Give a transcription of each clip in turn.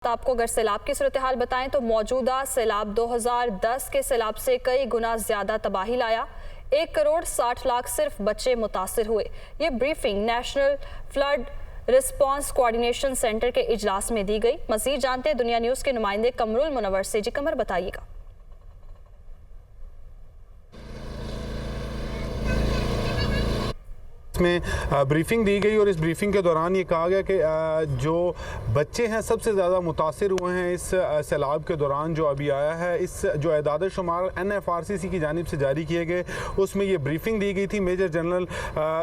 आपको अगर सैलाब की सूरत हाल बताएं तो मौजूदा सैलाब 2010 के सैलाब से कई गुना ज्यादा तबाही लाया। 1 करोड़ 60 लाख सिर्फ बच्चे मुतासिर हुए। ये briefing national flood response coordination centre के इजलास में दी गई। मजीद जानते हैं दुनिया न्यूज के नुमाइंदे कमरुल मुनव्वर से। जी कमर, बताइएगा। में ब्रीफिंग दी गई और इस ब्रीफिंग के दौरान ये कहा गया कि जो बच्चे हैं सबसे ज़्यादा मुतासिर हुए हैं इस सैलाब के दौरान जो अभी आया है। इस जो एदाद शुमार NFRCC की जानिब से जारी किए गए उसमें ये ब्रीफिंग दी गई थी मेजर जनरल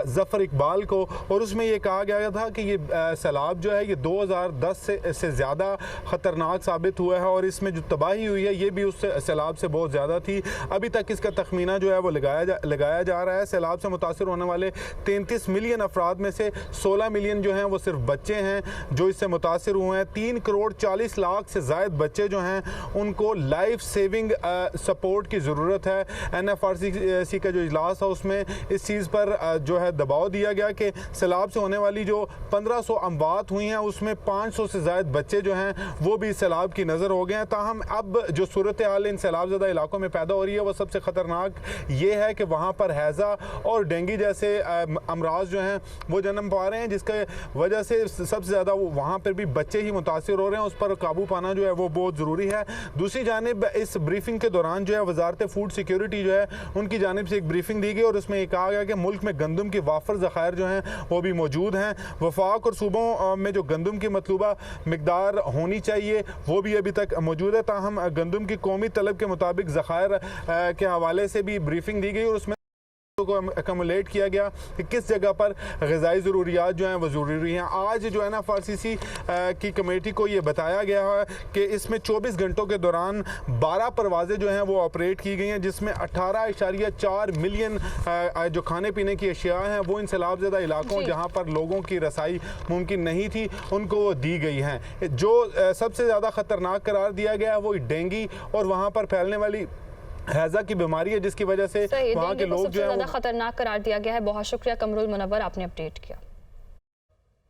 ज़फ़र इकबाल को, और उसमें ये कहा गया था कि ये सैलाब जो है ये 2010 से ज़्यादा ख़तरनाक साबित हुआ है और इसमें जो तबाही हुई है ये भी उस सैलाब से बहुत ज़्यादा थी। अभी तक इसका तखमीना जो है वो लगाया जा रहा है। सैलाब से मुतासिर होने वाले 33 मिलियन अफराद में से 16 मिलियन जो हैं वो सिर्फ बच्चे हैं जो इससे मुतासिर हुए हैं। 3 करोड़ 40 लाख से ज़ायद बच्चे जो हैं उनको लाइफ सेविंग सपोर्ट की ज़रूरत है। NFRCC का जो इजलास है उसमें इस चीज़ पर जो है दबाव दिया गया कि सैलाब से होने वाली जो 1500 अमवात हुई हैं उसमें 500 से ज़ायद बच्चे जो हैं वो भी सैलाब की नज़र हो गए हैं। ताहम अब जो सूरत हाल इन सैलाब ज़दा इलाकों में पैदा हो रही है वो सबसे ख़तरनाक ये है कि वहाँ पर हैज़ा और डेंगू जैसे अमराज जो हैं वो जन्म पा रहे हैं, जिसके वजह से सबसे ज़्यादा वहाँ पर भी बच्चे ही मुतासिर हो रहे हैं। उस पर काबू पाना जो है वो बहुत ज़रूरी है। दूसरी जानिब इस ब्रीफिंग के दौरान जो है वजारत फूड सिक्योरिटी जो है उनकी जानिब से एक ब्रीफिंग दी गई और उसमें ये कहा गया कि मुल्क में गंदम की वाफर ज़खायर जो हैं वो भी मौजूद हैं। वफाक और सूबों में जो गंदम की मतलूबा मकदार होनी चाहिए वो भी अभी तक मौजूद है। ताहम गंदम की कौमी तलब के मुताबिक ज़खायर के हवाले से भी ब्रीफिंग दी गई और उसमें को एकमुलेट किया गया कि किस जगह पर ग़िज़ाई ज़रूरियात जो हैं वो ज़रूरी हैं। आज जो NFRCC की कमेटी को ये बताया गया है कि इसमें 24 घंटों के दौरान 12 परवाज़ें जो हैं वो ऑपरेट की गई हैं, जिसमें 18.4 मिलियन जो खाने पीने की अशिया हैं वो इन सैलाबज़दा इलाकों जहाँ पर लोगों की रसाई मुमकिन नहीं थी उनको वो दी गई हैं। जो सबसे ज़्यादा ख़तरनाक करार दिया गया है वो डेंगू और वहाँ पर फैलने वाली हैज़ा की बीमारी है, जिसकी वजह से वहाँ के लोग जो है खतरनाक करार दिया गया है। बहुत शुक्रिया कमरुल मुनव्वर, आपने अपडेट किया।